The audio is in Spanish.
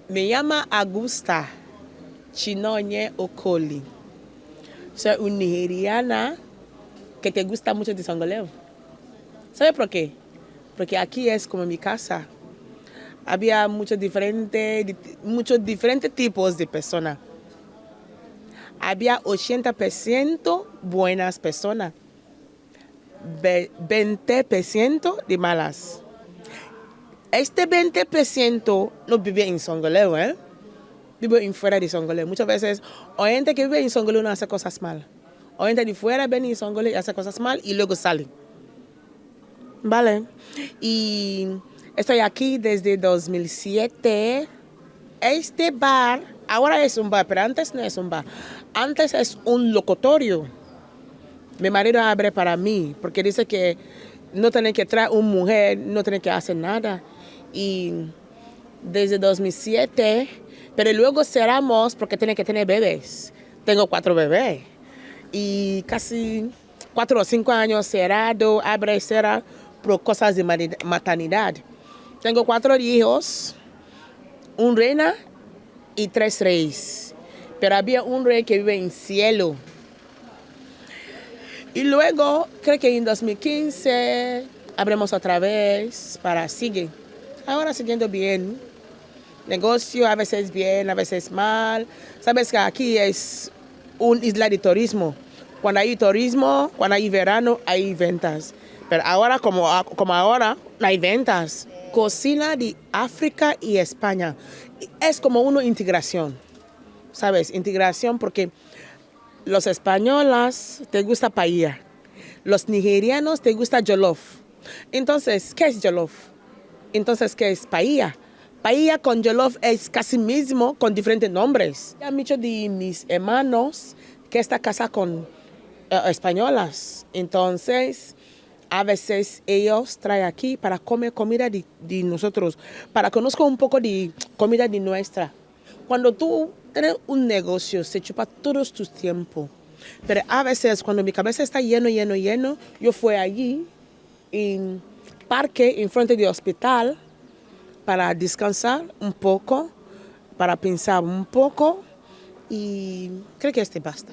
Me llamo Augusta Chinonye Okoli. Soy una nigeriana que te gusta mucho de Songoleo. ¿Sabe por qué? Porque aquí es como mi casa. Había muchos diferentes tipos de personas. Había 80% buenas personas, 20% de malas. Este 20% no vive en Songoleo, vive en fuera de Songoleo. Muchas veces, o gente que vive en Songoleo no hace cosas mal. O gente de fuera viene en Songoleo y hace cosas mal y luego sale. Vale. Y estoy aquí desde 2007. Este bar, ahora es un bar, pero antes no es un bar. Antes es un locutorio. Mi marido abre para mí, porque dice que no tiene que traer una mujer, no tiene que hacer nada. Y desde 2007, pero luego cerramos porque tiene que tener bebés. Tengo 4 bebés. Y casi 4 o 5 años cerrado, abre y cierra por cosas de maternidad. Tengo 4 hijos, un reina y 3 reyes. Pero había un rey que vive en el cielo. Y luego, creo que en 2015 abrimos otra vez para seguir. Ahora siguiendo bien. Negocio a veces bien, a veces mal. Sabes que aquí es una isla de turismo. Cuando hay turismo, cuando hay verano, hay ventas. Pero ahora, como ahora, no hay ventas. Cocina de África y España. Es como una integración. ¿Sabes? Integración porque los españoles te gusta paella. Los nigerianos te gusta jollof. Entonces, ¿qué es jollof? Entonces, ¿qué es paella? Paella con jollof es casi mismo con diferentes nombres. Hay muchos de mis hermanos que están casados con españolas. Entonces, a veces ellos traen aquí para comer comida de nosotros, para conocer un poco de comida de nuestra. Cuando tú tienes un negocio, se chupa todos tus tiempos. Pero a veces, cuando mi cabeza está lleno, yo fui allí en parque, en frente del hospital, para descansar un poco, para pensar un poco y creo que basta.